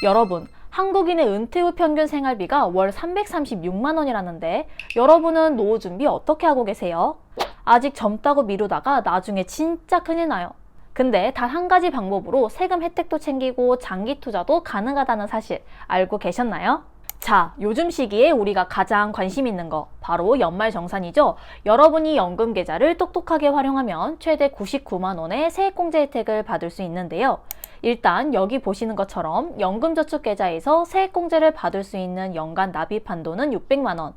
여러분, 한국인의 은퇴 후 평균 생활비가 월 336만 원이라는데 여러분은 노후 준비 어떻게 하고 계세요? 아직 젊다고 미루다가 나중에 진짜 큰일 나요. 근데 단 한 가지 방법으로 세금 혜택도 챙기고 장기 투자도 가능하다는 사실 알고 계셨나요? 자, 요즘 시기에 우리가 가장 관심 있는 거 바로 연말정산이죠. 여러분이 연금 계좌를 똑똑하게 활용하면 최대 99만 원의 세액공제 혜택을 받을 수 있는데요. 일단 여기 보시는 것처럼 연금저축계좌에서 세액공제를 받을 수 있는 연간 납입 한도는 600만 원.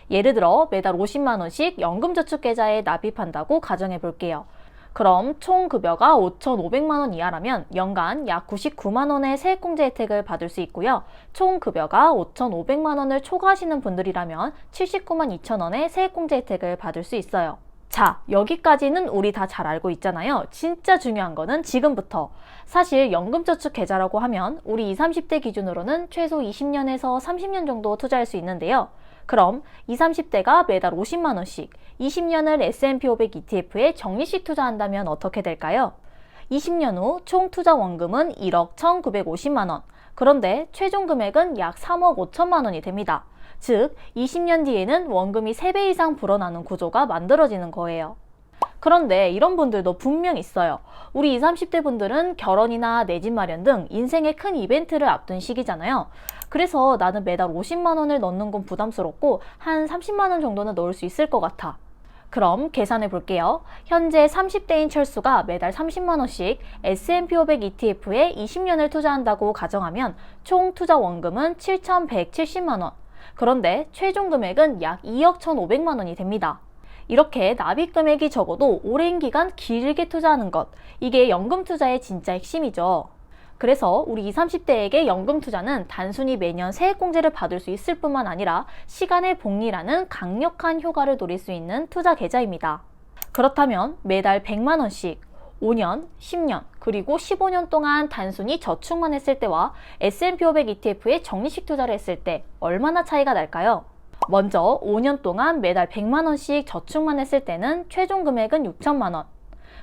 예를 들어 매달 50만 원씩 연금저축계좌에 납입한다고 가정해 볼게요. 그럼 총 급여가 5,500만 원 이하라면 연간 약 99만 원의 세액공제 혜택을 받을 수 있고요. 총 급여가 5,500만 원을 초과하시는 분들이라면 79만 2천 원의 세액공제 혜택을 받을 수 있어요. 자, 여기까지는 우리 다 잘 알고 있잖아요. 진짜 중요한 거는 지금부터. 사실 연금저축 계좌라고 하면 우리 20, 30대 기준으로는 최소 20년에서 30년 정도 투자할 수 있는데요. 그럼 20, 30대가 매달 50만 원씩 20년을 S&P 500 ETF에 적립식 투자한다면 어떻게 될까요? 20년 후 총 투자 원금은 1억 1,950만 원. 그런데 최종 금액은 약 3억 5천만 원이 됩니다. 즉, 20년 뒤에는 원금이 3배 이상 불어나는 구조가 만들어지는 거예요. 그런데 이런 분들도 분명 있어요. 우리 20, 30대 분들은 결혼이나 내 집 마련 등 인생의 큰 이벤트를 앞둔 시기잖아요. 그래서 나는 매달 50만 원을 넣는 건 부담스럽고 한 30만 원 정도는 넣을 수 있을 것 같아. 그럼 계산해 볼게요. 현재 30대인 철수가 매달 30만 원씩 S&P 500 ETF에 20년을 투자한다고 가정하면 총 투자 원금은 7,170만 원. 그런데 최종 금액은 약 2억 1,500만 원이 됩니다. 이렇게 납입 금액이 적어도 오랜 기간 길게 투자하는 것, 이게 연금 투자의 진짜 핵심이죠. 그래서 우리 20, 30대에게 연금 투자는 단순히 매년 세액공제를 받을 수 있을 뿐만 아니라 시간의 복리라는 강력한 효과를 노릴 수 있는 투자 계좌입니다. 그렇다면 매달 100만 원씩 5년, 10년, 그리고 15년 동안 단순히 저축만 했을 때와 S&P 500 ETF에 적립식 투자를 했을 때 얼마나 차이가 날까요? 먼저 5년 동안 매달 100만 원씩 저축만 했을 때는 최종 금액은 6천만 원.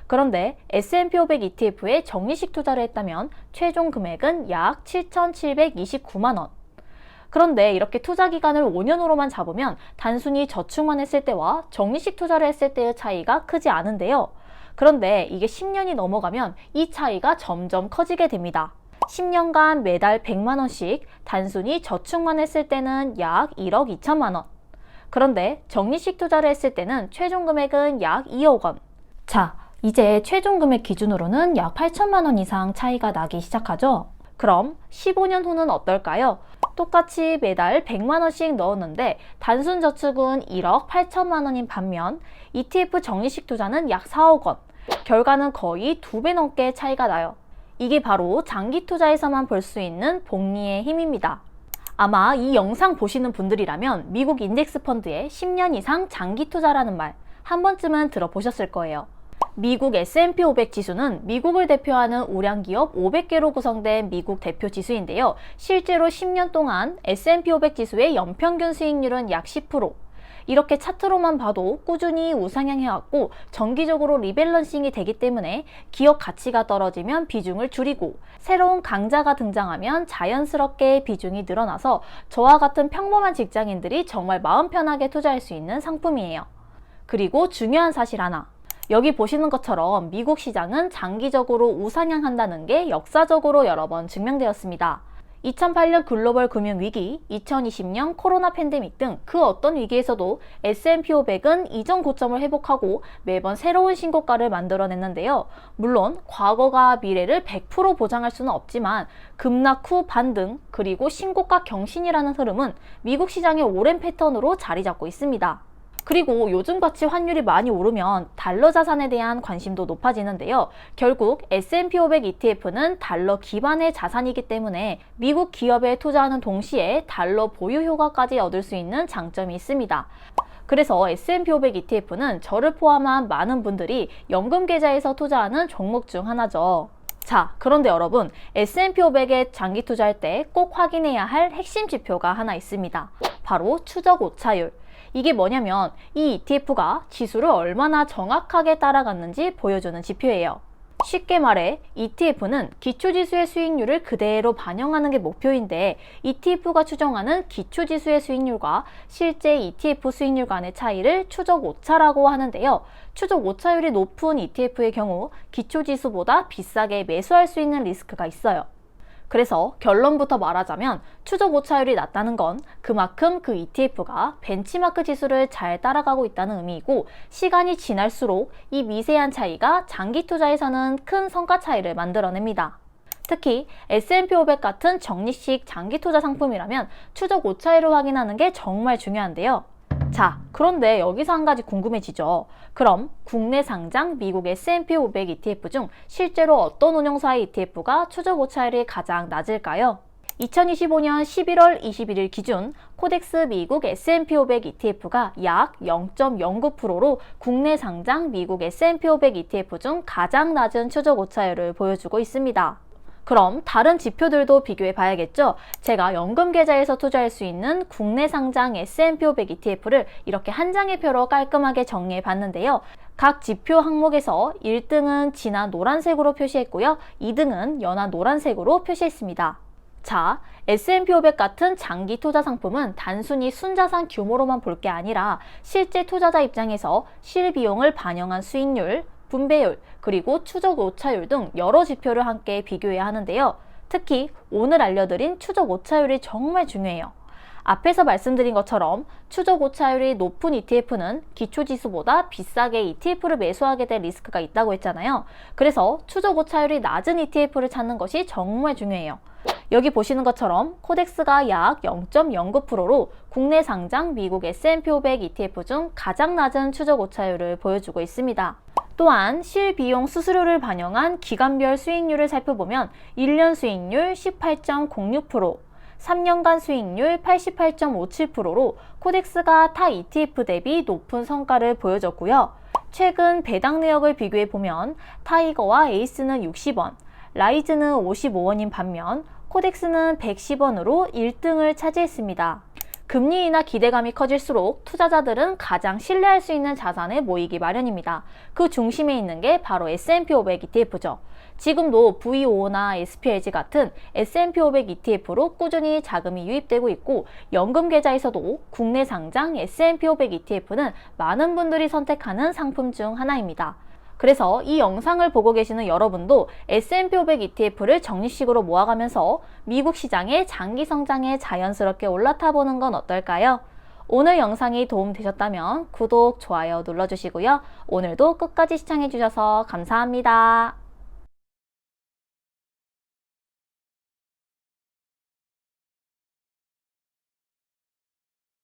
그런데 S&P 500 ETF에 적립식 투자를 했다면 최종 금액은 약 7,729만 원. 그런데 이렇게 투자 기간을 5년으로만 잡으면 단순히 저축만 했을 때와 적립식 투자를 했을 때의 차이가 크지 않은데요. 그런데 이게 10년이 넘어가면 이 차이가 점점 커지게 됩니다. 10년간 매달 100만 원씩 단순히 저축만 했을 때는 약 1억 2천만 원. 그런데 적립식 투자를 했을 때는 최종 금액은 약 2억 원. 자, 이제 최종 금액 기준으로는 약 8천만 원 이상 차이가 나기 시작하죠. 그럼 15년 후는 어떨까요? 똑같이 매달 100만 원씩 넣었는데 단순 저축은 1억 8천만 원인 반면 ETF 적립식 투자는 약 4억 원. 결과는 거의 2배 넘게 차이가 나요. 이게 바로 장기 투자에서만 볼 수 있는 복리의 힘입니다. 아마 이 영상 보시는 분들이라면 미국 인덱스 펀드에 10년 이상 장기 투자라는 말 한 번쯤은 들어보셨을 거예요. 미국 S&P 500 지수는 미국을 대표하는 우량 기업 500개로 구성된 미국 대표 지수인데요. 실제로 10년 동안 S&P 500 지수의 연평균 수익률은 약 10%. 이렇게 차트로만 봐도 꾸준히 우상향해왔고 정기적으로 리밸런싱이 되기 때문에 기업 가치가 떨어지면 비중을 줄이고 새로운 강자가 등장하면 자연스럽게 비중이 늘어나서 저와 같은 평범한 직장인들이 정말 마음 편하게 투자할 수 있는 상품이에요. 그리고 중요한 사실 하나. 여기 보시는 것처럼 미국 시장은 장기적으로 우상향한다는 게 역사적으로 여러 번 증명되었습니다. 2008년 글로벌 금융위기, 2020년 코로나 팬데믹 등 그 어떤 위기에서도 S&P 500은 이전 고점을 회복하고 매번 새로운 신고가를 만들어냈는데요. 물론 과거가 미래를 100% 보장할 수는 없지만 급락 후 반등 그리고 신고가 경신이라는 흐름은 미국 시장의 오랜 패턴으로 자리 잡고 있습니다. 그리고 요즘같이 환율이 많이 오르면 달러 자산에 대한 관심도 높아지는데요. 결국 S&P 500 ETF는 달러 기반의 자산이기 때문에 미국 기업에 투자하는 동시에 달러 보유 효과까지 얻을 수 있는 장점이 있습니다. 그래서 S&P 500 ETF는 저를 포함한 많은 분들이 연금 계좌에서 투자하는 종목 중 하나죠. 자, 그런데 여러분, S&P 500에 장기 투자할 때 꼭 확인해야 할 핵심 지표가 하나 있습니다. 바로 추적 오차율. 이게 뭐냐면 이 ETF가 지수를 얼마나 정확하게 따라갔는지 보여주는 지표예요. 쉽게 말해 ETF는 기초지수의 수익률을 그대로 반영하는 게 목표인데 ETF가 추정하는 기초지수의 수익률과 실제 ETF 수익률 간의 차이를 추적 오차라고 하는데요. 추적 오차율이 높은 ETF의 경우 기초지수보다 비싸게 매수할 수 있는 리스크가 있어요. 그래서 결론부터 말하자면 추적 오차율이 낮다는 건 그만큼 그 ETF가 벤치마크 지수를 잘 따라가고 있다는 의미이고 시간이 지날수록 이 미세한 차이가 장기 투자에서는 큰 성과 차이를 만들어냅니다. 특히 S&P 500 같은 적립식 장기 투자 상품이라면 추적 오차율을 확인하는 게 정말 중요한데요. 자, 그런데 여기서 한 가지 궁금해지죠. 그럼 국내 상장 미국 S&P 500 ETF 중 실제로 어떤 운용사의 ETF가 추적 오차율이 가장 낮을까요? 2025년 11월 21일 기준 코덱스 미국 S&P 500 ETF가 약 0.09%로 국내 상장 미국 S&P 500 ETF 중 가장 낮은 추적 오차율을 보여주고 있습니다. 그럼 다른 지표들도 비교해 봐야겠죠? 제가 연금 계좌에서 투자할 수 있는 국내 상장 S&P 500 ETF를 이렇게 한 장의 표로 깔끔하게 정리해 봤는데요. 각 지표 항목에서 1등은 진한 노란색으로 표시했고요. 2등은 연한 노란색으로 표시했습니다. 자, S&P 500 같은 장기 투자 상품은 단순히 순자산 규모로만 볼 게 아니라 실제 투자자 입장에서 실비용을 반영한 수익률, 분배율, 그리고 추적 오차율 등 여러 지표를 함께 비교해야 하는데요. 특히 오늘 알려드린 추적 오차율이 정말 중요해요. 앞에서 말씀드린 것처럼 추적 오차율이 높은 ETF는 기초지수보다 비싸게 ETF를 매수하게 될 리스크가 있다고 했잖아요. 그래서 추적 오차율이 낮은 ETF를 찾는 것이 정말 중요해요. 여기 보시는 것처럼 코덱스가 약 0.09%로 국내 상장 미국 S&P 500 ETF 중 가장 낮은 추적 오차율을 보여주고 있습니다. 또한 실비용 수수료를 반영한 기간별 수익률을 살펴보면 1년 수익률 18.06%, 3년간 수익률 88.57%로 코덱스가 타 ETF 대비 높은 성과를 보여줬고요. 최근 배당 내역을 비교해보면 타이거와 에이스는 60원, 라이즈는 55원인 반면 코덱스는 110원으로 1등을 차지했습니다. 금리 인하 기대감이 커질수록 투자자들은 가장 신뢰할 수 있는 자산에 모이기 마련입니다. 그 중심에 있는 게 바로 S&P 500 ETF죠. 지금도 VO나 SPLG 같은 S&P 500 ETF로 꾸준히 자금이 유입되고 있고 연금 계좌에서도 국내 상장 S&P 500 ETF는 많은 분들이 선택하는 상품 중 하나입니다. 그래서 이 영상을 보고 계시는 여러분도 S&P 500 ETF를 적립식으로 모아가면서 미국 시장의 장기 성장에 자연스럽게 올라타 보는 건 어떨까요? 오늘 영상이 도움되셨다면 구독, 좋아요 눌러주시고요. 오늘도 끝까지 시청해주셔서 감사합니다.